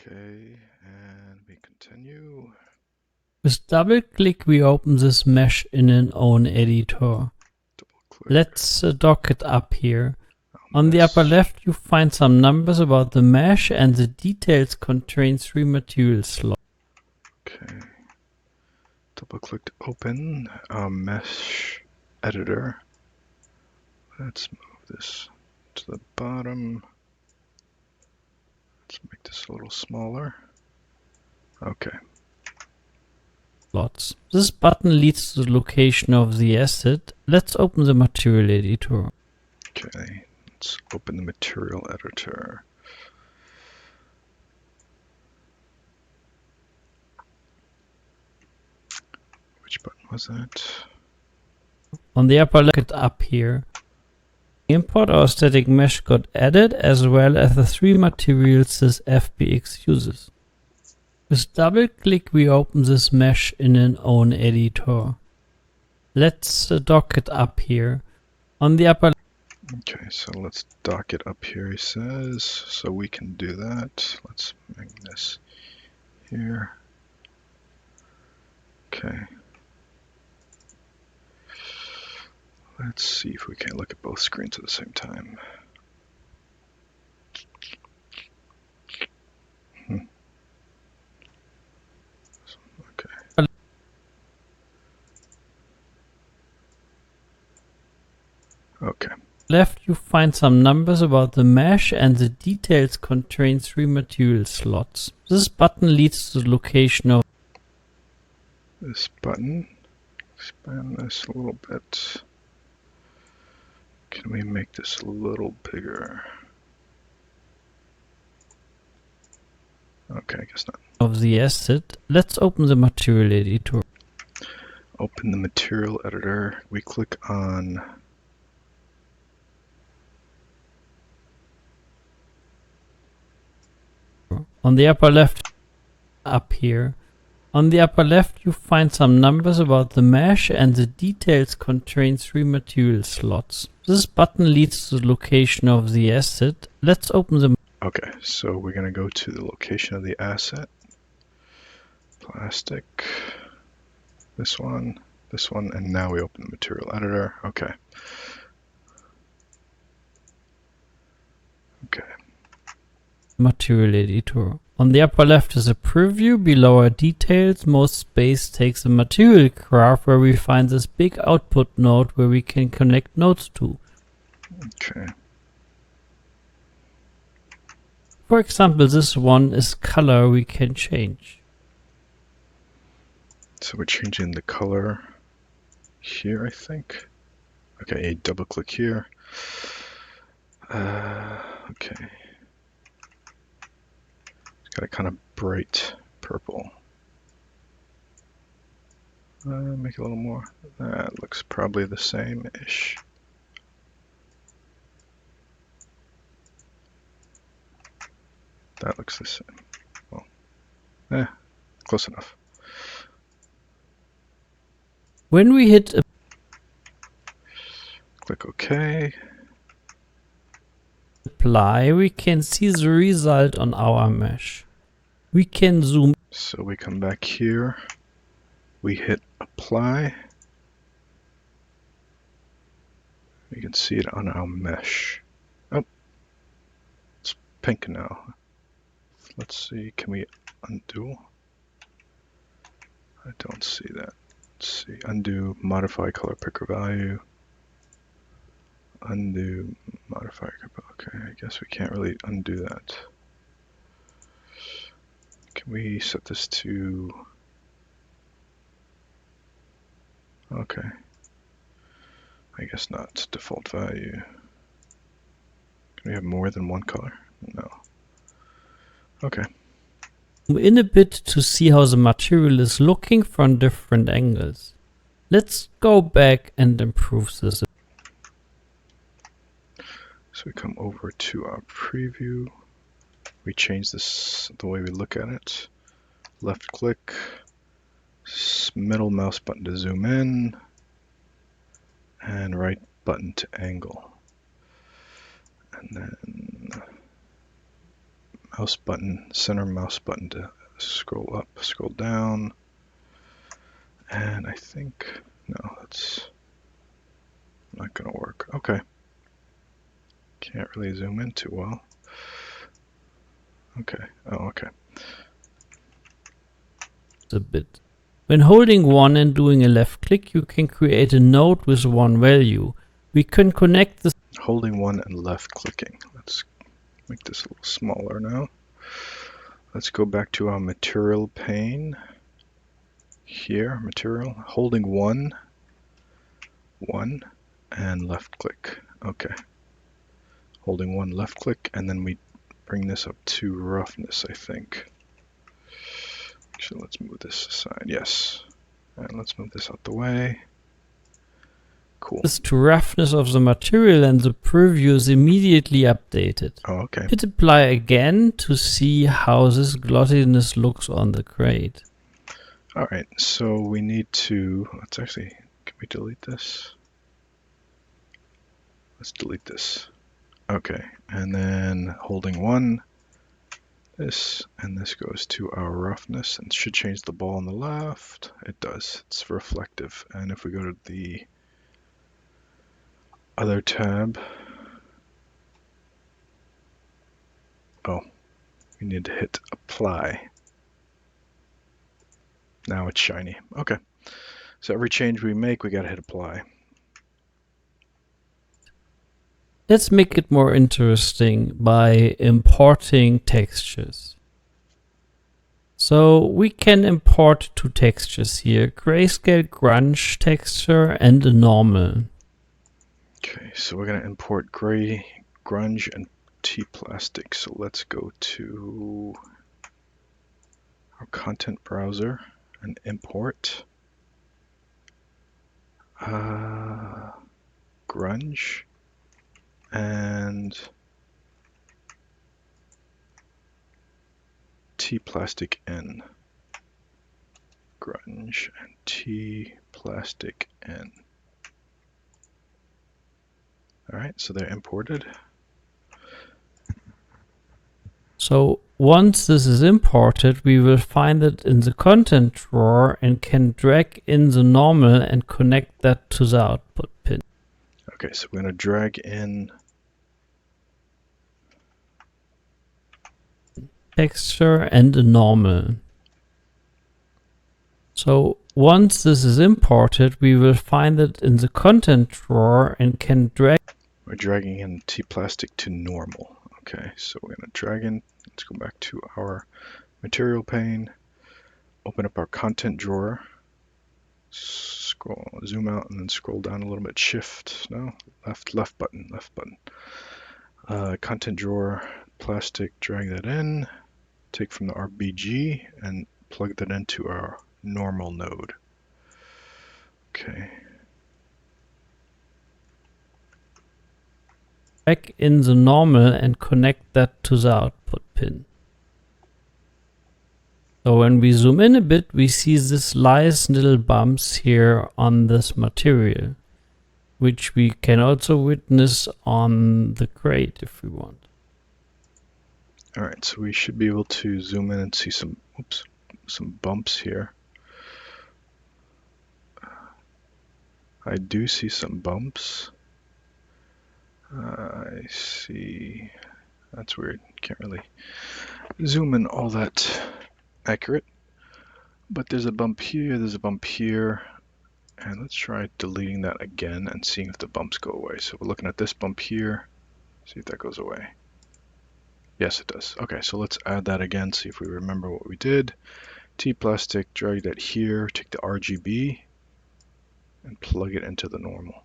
Okay, and we continue. With double click, we open this mesh in an own editor. Double click. Let's dock it up here. On the upper left, you find some numbers about the mesh, and the details contain 3 material slots. Okay. Double click to open our mesh editor. Let's move this to the bottom. Let's make this a little smaller. Okay. Slots. This button leads to the location of the asset. Let's open the material editor. Okay. Let's open the material editor. Which button was that? On the upper left, up here. Import our static mesh got added, as well as the 3 materials this FBX uses. With double click, we open this mesh in an own editor. Let's dock it up here. On the upper Okay, so let's dock it up here, he says. So we can do that. Let's make this here. Okay. Let's see if we can look at both screens at the same time. Okay. Okay. left, you find some numbers about the mesh, and the details contain 3 material slots. This button leads to the location of This button. Expand this a little bit. Can we make this a little bigger? Okay, I guess not. Of the asset. Let's open the material editor. Open the material editor. We click on the upper left, up here. On the upper left, you find some numbers about the mesh, and the details contain 3 material slots. This button leads to the location of the asset. Let's open the Okay, so we're going to go to the location of the asset. Plastic. This one, and now we open the material editor. Okay. Okay. material editor. On the upper left is a preview. Below are details. Most space takes a material graph where we find this big output node where we can connect nodes to. Okay. For example, this one is color we can change. So we're changing the color here, I think. Okay, double click here. Okay. It's got a kind of bright purple. Make it a little more. That looks probably the same-ish. That looks the same. Well, close enough. When we hit Click OK. apply, we can see the result on our mesh. We can zoom. So we come back here. We hit apply. We can see it on our mesh. Oh, it's pink now. Let's see, can we undo? I don't see that. Let's see, undo, modify color picker value. Undo, modify, okay, I guess we can't really undo that. Can we set this to, okay. I guess not, default value. Can we have more than one color? No. Okay. in a bit to see how the material is looking from different angles. Let's go back and improve this. So we come over to our preview. We change this, the way we look at it. Left click, middle mouse button to zoom in, and right button to angle. And then mouse button, center mouse button to scroll up, scroll down. And I think, no, that's not gonna work. Okay. Can't really zoom in too well. Okay, oh, okay. A bit. When holding 1 and doing a left click, you can create a node with one value. We can connect this. Holding 1 and left clicking. Let's make this a little smaller now. Let's go back to our material pane. Here, material, holding 1, and left click. Okay. Holding 1, left click, and then we bring this up to roughness, I think. Actually, let's move this aside. Yes. And let's move this out the way. Cool. This to roughness of the material and the preview is immediately updated. Oh, okay. Hit apply again to see how this glossiness looks on the crate. All right, so we need to, let's actually, can we delete this? Let's delete this. Okay, and then holding 1, this, and this goes to our roughness, and should change the ball on the left. It does, it's reflective. And if we go to the other tab, oh, we need to hit apply. Now it's shiny. Okay, so every change we make, we gotta hit apply. Let's make it more interesting by importing textures. So we can import two textures here, grayscale grunge texture and a normal. Okay, so we're gonna import gray, grunge, and T-plastic. So let's go to our content browser and import grunge and T-plastic N. Grunge and T-plastic N. All right, so they're imported. So once this is imported, we will find it in the content drawer and can drag in the normal and connect that to the output pin. Okay, so we're going to drag in texture and a normal. So once this is imported, we will find it in the content drawer and can drag. We're dragging in T-plastic to normal. Okay, so we're going to drag in. Let's go back to our material pane, open up our content drawer, scroll, zoom out, and then scroll down a little bit. Shift, no, left button. Content drawer, plastic, drag that in, take from the RBG, and plug that into our normal node. Okay. Drag in the normal and connect that to the output pin. So when we zoom in a bit, we see this nice little bumps here on this material, which we can also witness on the crate if we want. All right, so we should be able to zoom in and see some, oops, some bumps here. I do see some bumps. I see, that's weird, can't really zoom in all that accurate, but there's a bump here, there's a bump here, and let's try deleting that again and seeing if the bumps go away. So we're looking at this bump here, see if that goes away. Yes, it does. Okay, so let's add that again, see if we remember what we did. T-plastic, drag that here, take the RGB and plug it into the normal.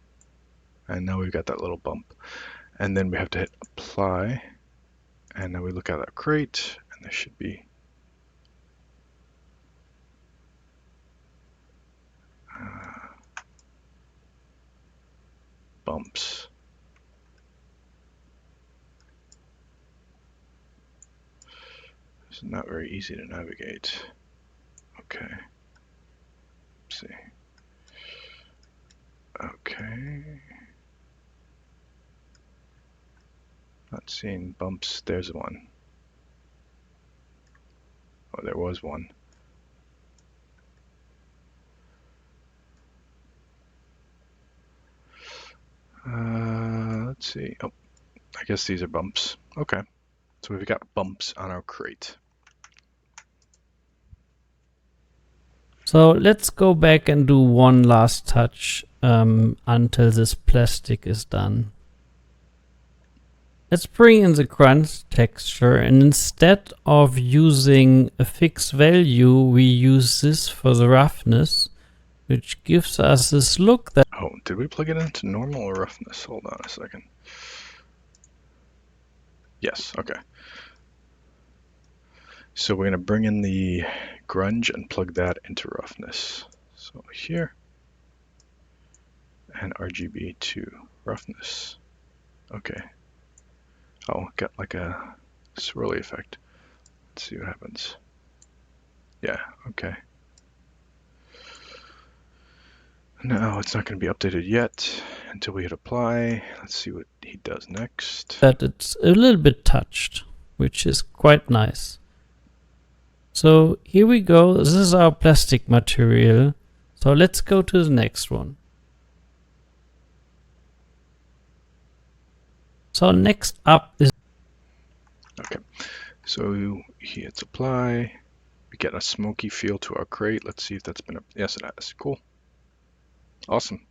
And now we've got that little bump. And then we have to hit apply. And now we look at our crate, and there should be bumps. It's not very easy to navigate. Okay. Let's see. Okay. Not seeing bumps. There's one. Oh, there was one. Let's see. Oh, I guess these are bumps. Okay. So we've got bumps on our crate. So let's go back and do one last touch until this plastic is done. Let's bring in the crunch texture, and instead of using a fixed value, we use this for the roughness, which gives us this look that... Oh, did we plug it into normal or roughness? Hold on a second. Yes, okay. So we're going to bring in the grunge and plug that into roughness. So here, and RGB to roughness. Okay. Oh, got like a swirly effect. Let's see what happens. Yeah, okay. No, it's not going to be updated yet until we hit apply. Let's see what he does next. that it's a little bit touched, which is quite nice. So here we go. This is our plastic material. So let's go to the next one. So next up is... Okay, so he hits apply. We get a smoky feel to our crate. Let's see if that's been... Yes, it has. Cool. Awesome.